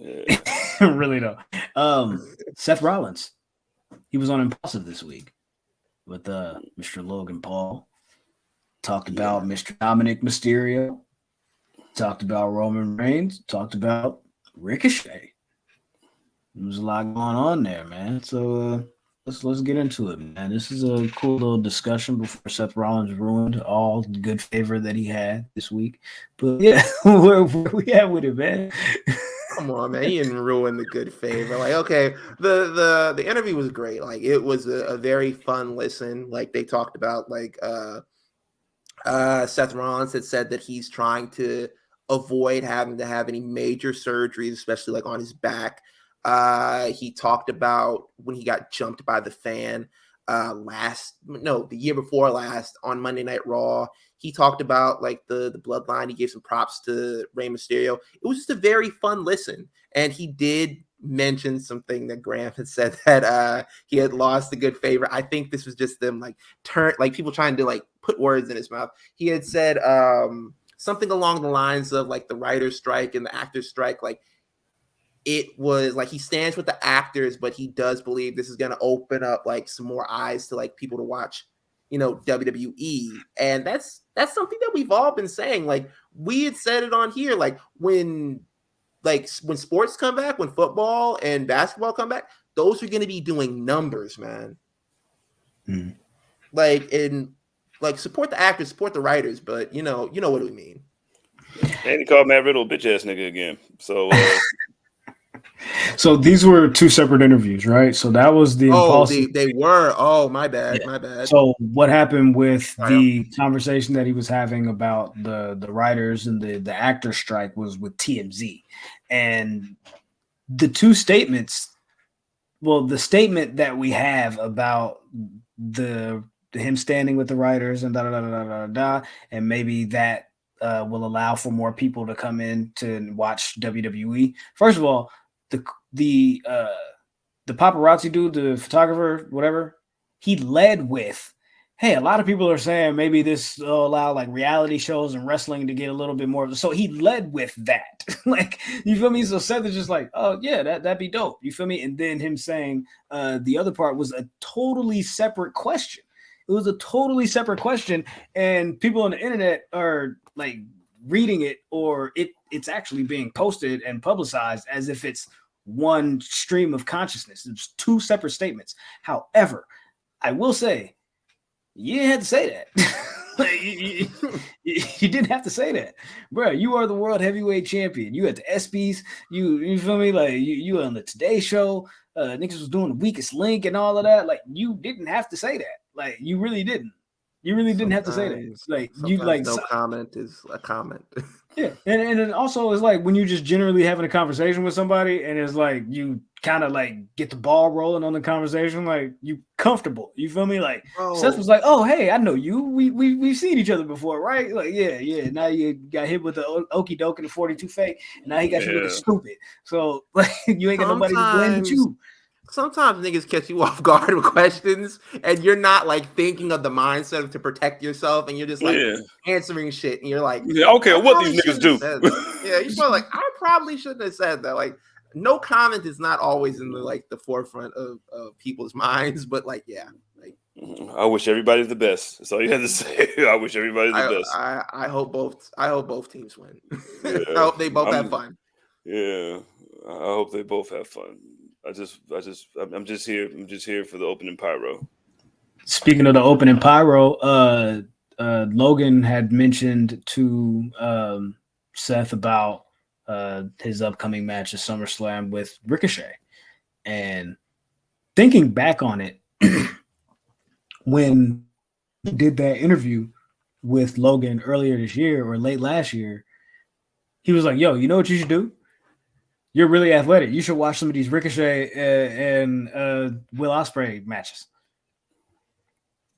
Yeah. Really though. Seth Rollins, he was on Impulsive this week with Mr. Logan Paul. Talked about Mr. Dominic Mysterio. Talked about Roman Reigns. Talked about Ricochet. There's a lot going on there, man. So let's get into it, man. This is a cool little discussion before Seth Rollins ruined all the good favor that he had this week. But yeah, where we at with it, man? Come on, man. He didn't ruin the good favor. Like, okay, the interview was great. Like, it was a very fun listen. Like, they talked about like Seth Rollins had said that he's trying to avoid having to have any major surgeries, especially like on his back. He talked about when he got jumped by the fan the year before last on Monday Night Raw. He talked about like the bloodline. He gave some props to Rey Mysterio. It was just a very fun listen. And he did mention something that Graham had said that he had lost a good favor. I think this was just them like people trying to like put words in his mouth. He had said something along the lines of like the writer's strike and the actor's strike. Like, it was like he stands with the actors, but he does believe this is going to open up like some more eyes to like people to watch, WWE. And that's something that we've all been saying. Like, we had said it on here, like when sports come back, when football and basketball come back, those are going to be doing numbers, man. Like, support the actors, support the writers, but you know what we mean. And he called Matt Riddle a bitch ass nigga again. So So these were two separate interviews, right? So that was the they were. Oh, my bad. Yeah. My bad. So what happened with the conversation that he was having about the writers and the actor strike was with TMZ. And the two statements, well, the statement that we have about him standing with the writers and and maybe that will allow for more people to come in to watch WWE. First of all, the paparazzi dude, the photographer, whatever, he led with, hey, a lot of people are saying maybe this will allow like reality shows and wrestling to get a little bit more. So he led with that. Like, you feel me? So Seth is just like, oh yeah, that'd be dope. You feel me? And then him saying the other part was a totally separate question. It was a totally separate question. And people on the internet are like reading it, or it's actually being posted and publicized as if it's one stream of consciousness. It's two separate statements. However, I will say, you didn't have to say that. you didn't have to say that, bro. You are the world heavyweight champion. You at the ESPYs. You feel me? Like you on the Today Show. Niggas was doing the weakest link and all of that. Like, you didn't have to say that. Like, you really didn't. You really didn't have to say that. Like, you like no comment is a comment. Yeah, and then also it's like when you just generally having a conversation with somebody, and it's like you kind of like get the ball rolling on the conversation, like you comfortable. You feel me? Like, Seth was like, "Oh, hey, I know you. We've seen each other before, right?" Like, yeah. Now you got hit with the okie doke and the 42 fake, and now he got you with the stupid. So like, you ain't got nobody to blame but you. Sometimes niggas catch you off guard with questions, and you're not like thinking of the mindset to protect yourself, and you're just like answering shit, and you're like, okay, what these niggas do? Yeah, you're probably like, I probably shouldn't have said that. Like, no comment is not always in the forefront of people's minds, but like, yeah, like, I wish everybody's the best. That's all you had to say. I wish everybody's the best. I hope both teams win. Yeah. I hope they both have fun. Yeah, I hope they both have fun. I'm just here for the opening pyro. Speaking of the opening pyro, Logan had mentioned to Seth about his upcoming match at SummerSlam with Ricochet. And thinking back on it, when he did that interview with Logan earlier this year or late last year, he was like, yo, you know what you should do? You're really athletic. You should watch some of these Ricochet and Will Ospreay matches.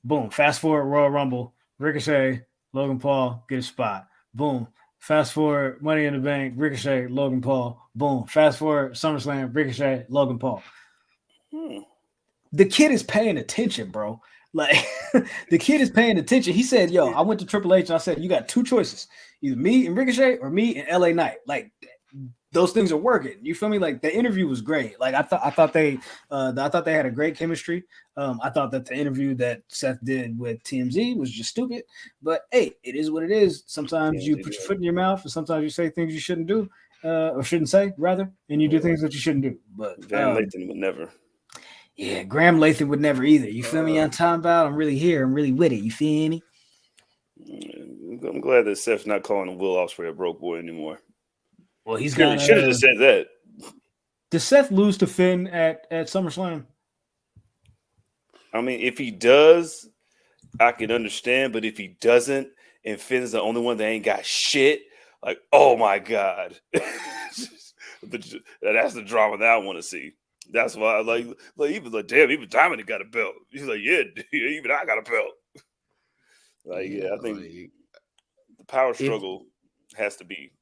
Boom. Fast forward Royal Rumble. Ricochet, Logan Paul, get a spot. Boom. Fast forward Money in the Bank. Ricochet, Logan Paul. Boom. Fast forward SummerSlam. Ricochet, Logan Paul. The kid is paying attention, bro. Like, the kid is paying attention. He said, yo, I went to Triple H and I said, you got two choices. Either me and Ricochet or me and LA Knight. Like, those things are working. You feel me? Like the interview was great. Like I thought they had a great chemistry. I thought that the interview that Seth did with TMZ was just stupid. But hey, it is what it is. Sometimes you put your foot in your mouth, and sometimes you say things you shouldn't do, or shouldn't say rather, and you do things that you shouldn't do. But Van Lathan would never. Yeah, Graham Lathan would never either. You feel me? I'm talking about. I'm really here. I'm really with it. You feel me? I'm glad that Seth's not calling Will Ospreay a broke boy anymore. Well, he's should have just said that. Does Seth lose to Finn at SummerSlam? I mean, if he does, I can understand. But if he doesn't, and Finn's the only one that ain't got shit, like, oh my God. That's the drama that I want to see. That's why I like even like, damn, even Diamond got a belt. He's like, yeah, even I got a belt. Like, yeah, I think the power struggle has to be.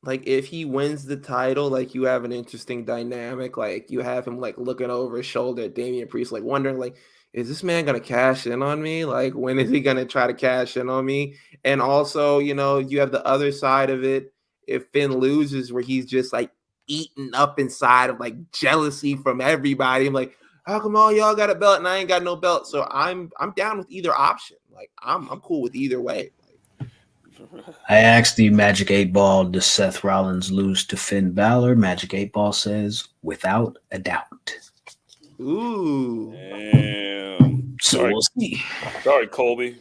Like, if he wins the title, like, you have an interesting dynamic. Like, you have him, like, looking over his shoulder at Damian Priest, like, wondering, like, is this man going to cash in on me? Like, when is he going to try to cash in on me? And also, you know, you have the other side of it. If Finn loses, where he's just, like, eaten up inside of, like, jealousy from everybody. I'm like, how come all y'all got a belt and I ain't got no belt? So I'm down with either option. Like, I'm cool with either way. I asked the Magic 8 Ball, does Seth Rollins lose to Finn Balor? Magic 8 Ball says, without a doubt. Ooh. Damn. So we'll see. Sorry, Colby.